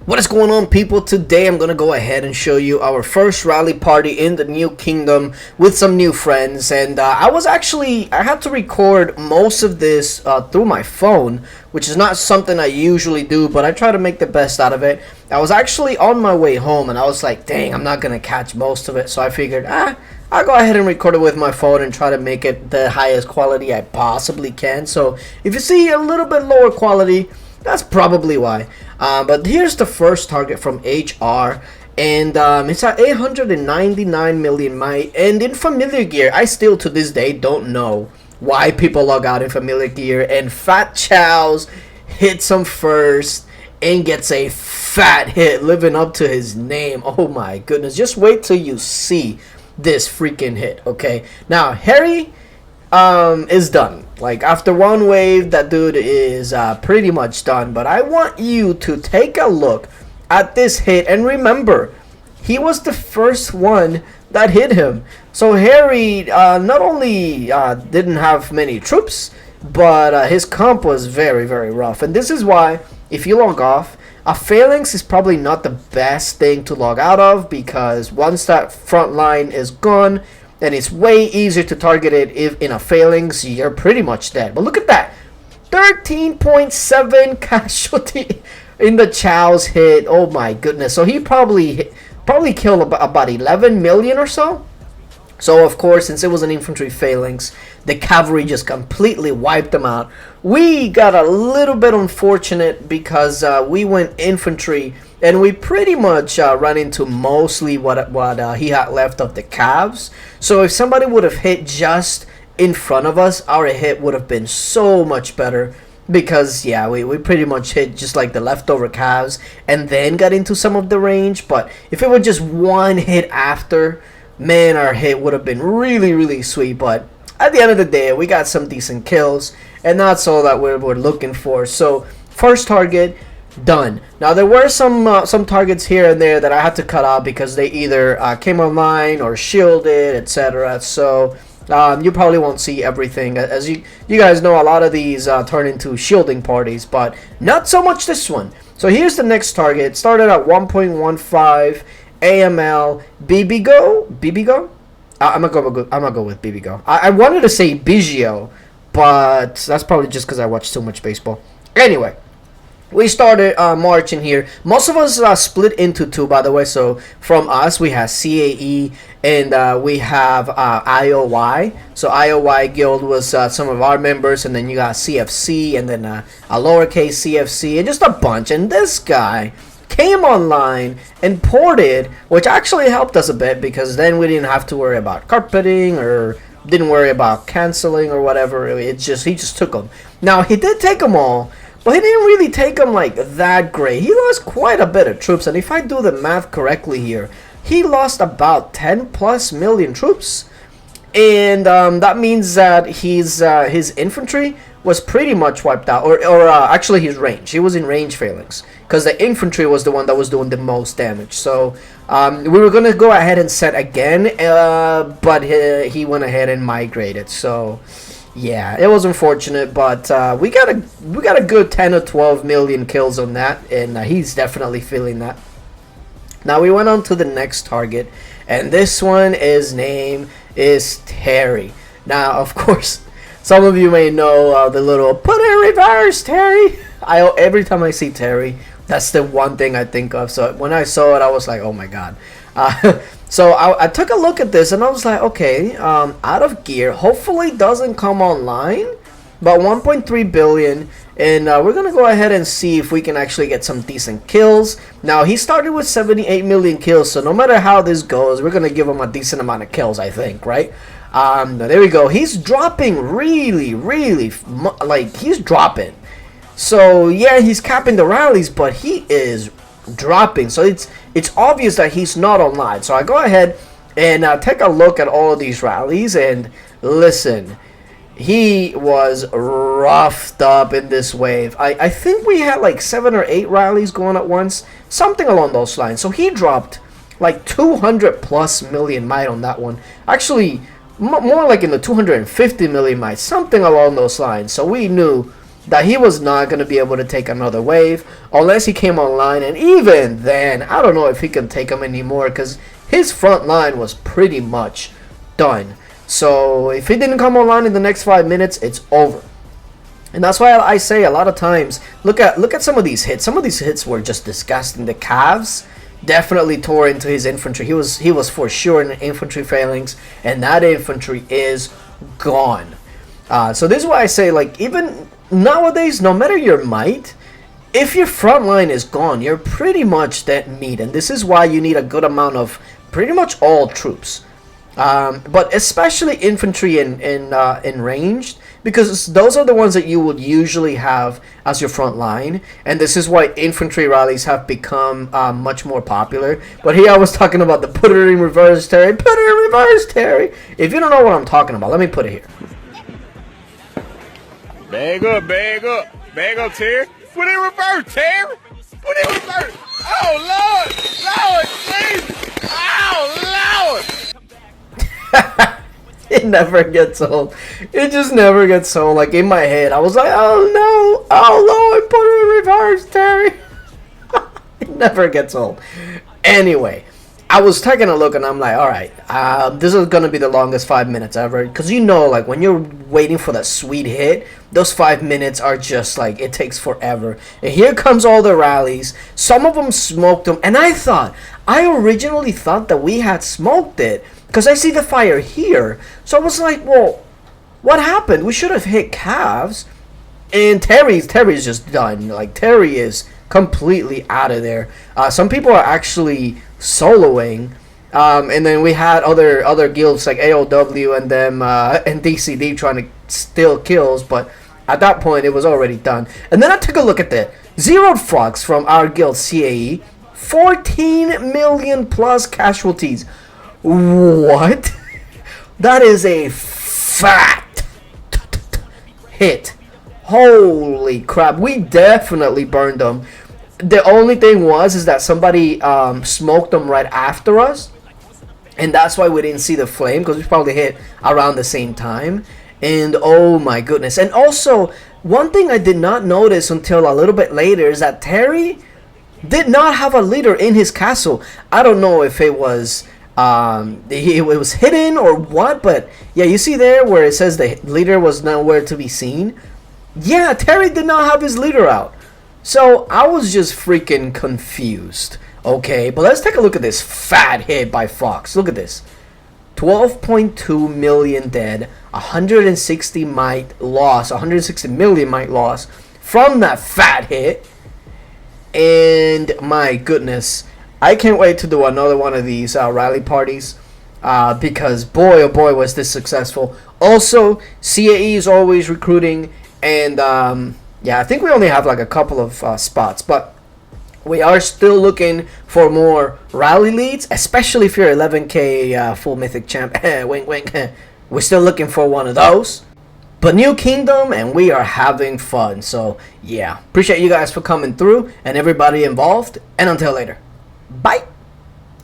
What is going on, people? Today I'm gonna go ahead and show you our first rally party in the new kingdom with some new friends. And I had to record most of this through my phone, which is not something I usually do, but I try to make the best out of it. I was actually on my way home and I was like, dang, I'm not gonna catch most of it, so I figured I'll go ahead and record it with my phone and try to make it the highest quality I possibly can. So if you see a little bit lower quality, that's probably why. But here's the first target from HR, and it's at 899 million might. And in familiar gear, I still to this day don't know why people log out in familiar gear. And Fat Chow's hits him first and gets a fat hit, living up to his name. Oh my goodness! Just wait till you see this freaking hit. Okay, now Harry is done. Like, after one wave, that dude is pretty much done. But I want you to take a look at this hit and remember, he was the first one that hit him. So Harry not only didn't have many troops, but his comp was very, very rough. And this is why, if you log off, a phalanx is probably not the best thing to log out of, because once that front line is gone, then it's way easier to target it. If in a phalanx, you're pretty much dead. But look at that, 13.7 casualty in the Chow's hit. Oh my goodness! So he probably killed about 11 million or so. So of course, since it was an infantry phalanx, the cavalry just completely wiped them out. We got a little bit unfortunate because we went infantry and we pretty much ran into mostly what he had left of the calves. So if somebody would have hit just in front of us, our hit would have been so much better. Because yeah, we pretty much hit just like the leftover calves and then got into some of the range. But if it were just one hit after, man, our hit would have been really, really sweet. But at the end of the day, we got some decent kills, and that's all that we're looking for. So first target done. Now there were some targets here and there that I had to cut out because they either came online or shielded, etc. So you probably won't see everything. As you guys know, a lot of these turn into shielding parties, but not so much this one. So here's the next target. Started at 1.15 AML BBGo. I'm gonna go with BBGo. I wanted to say BBGo, but that's probably just because I watch too much baseball. Anyway, we started marching here. Most of us split into two, by the way. So from us, we have CAE and we have IOY. So IOY guild was some of our members, and then you got CFC, and then a lowercase CFC, and just a bunch. And this guy came online and ported, which actually helped us a bit because then we didn't have to worry about carpeting or didn't worry about canceling or whatever. He just took them. Now he did take them all, but he didn't really take them like that great. He lost quite a bit of troops, and if I do the math correctly here, he lost about 10 plus million troops, and that means that his infantry was pretty much wiped out, or actually his range. He was in range phalanx because the infantry was the one that was doing the most damage. So we were gonna go ahead and set again, but he went ahead and migrated. So yeah, it was unfortunate, but we got a good 10 or 12 million kills on that, and he's definitely feeling that. Now we went on to the next target, and this one, his name is Terry. Now, of course, some of you may know the little "put in reverse, Terry." Every time I see Terry, that's the one thing I think of. So when I saw it, I was like, oh my god. So I took a look at this and I was like, okay, out of gear, hopefully doesn't come online, but 1.3 billion, and we're gonna go ahead and see if we can actually get some decent kills. Now he started with 78 million kills, so no matter how this goes, we're gonna give him a decent amount of kills, I think, right? There we go. He's dropping really, like he's dropping. So yeah, he's capping the rallies, but he is dropping. So it's obvious that he's not online. So I go ahead and take a look at all of these rallies, and listen, he was roughed up in this wave. I think we had like 7 or 8 rallies going at once, something along those lines. So he dropped like 200 plus million might on that one. Actually, more like in the 250 million might, something along those lines. So we knew that he was not going to be able to take another wave unless he came online. And even then, I don't know if he can take him anymore, because his front line was pretty much done. So if he didn't come online in the next 5 minutes, it's over. And that's why I say a lot of times, look at some of these hits. Some of these hits were just disgusting. The calves definitely tore into his infantry. He was for sure in infantry phalanx, and that infantry is gone. So this is why I say, like, even nowadays, no matter your might, if your front line is gone, you're pretty much dead meat. And this is why you need a good amount of pretty much all troops, but especially infantry in ranged, because those are the ones that you would usually have as your front line. And this is why infantry rallies have become much more popular. But here I was talking about the put it in reverse, Terry. Put it in reverse, Terry. If you don't know what I'm talking about, let me put it here. Bag up, Terry. Put it in reverse, Terry. Put it in reverse. Oh, Lord, Jesus. Oh, Lord. It never gets old. It just never gets old. Like, in my head, I was like, oh no, oh Lord, put it in reverse, Terry. It never gets old. Anyway, I was taking a look and I'm like, all right, this is gonna be the longest 5 minutes ever, because you know, like, when you're waiting for that sweet hit, those 5 minutes are just like, it takes forever. And here comes all the rallies. Some of them smoked them, and I originally thought that we had smoked it, because I see the fire here. So I was like, well, what happened? We should have hit calves. And Terry's just done. Like, Terry is completely out of there. Some people are actually soloing. And then we had other guilds like AOW and them and DCD trying to steal kills. But at that point, it was already done. And then I took a look at the zeroed frogs from our guild CAE. 14 million plus casualties. What? That is a fat hit. Holy crap. We definitely burned them. The only thing is that somebody smoked them right after us. And that's why we didn't see the flame, because we probably hit around the same time. And oh my goodness. And also, one thing I did not notice until a little bit later is that Terry did not have a leader in his castle. I don't know if it was it was hidden or what, but yeah, you see there where it says the leader was nowhere to be seen. Yeah, Terry did not have his leader out. So I was just freaking confused. Okay, but let's take a look at this fat hit by Fox. Look at this. 12.2 million dead, 160 might loss, 160 million might loss from that fat hit. And my goodness, I can't wait to do another one of these rally parties, because boy oh boy was this successful. Also, CAE is always recruiting, and yeah, I think we only have like a couple of spots, but we are still looking for more rally leads, especially if you're 11k full mythic champ. Wink wink. We're still looking for one of those. But new kingdom, and we are having fun. So yeah, appreciate you guys for coming through and everybody involved, and until later, bye.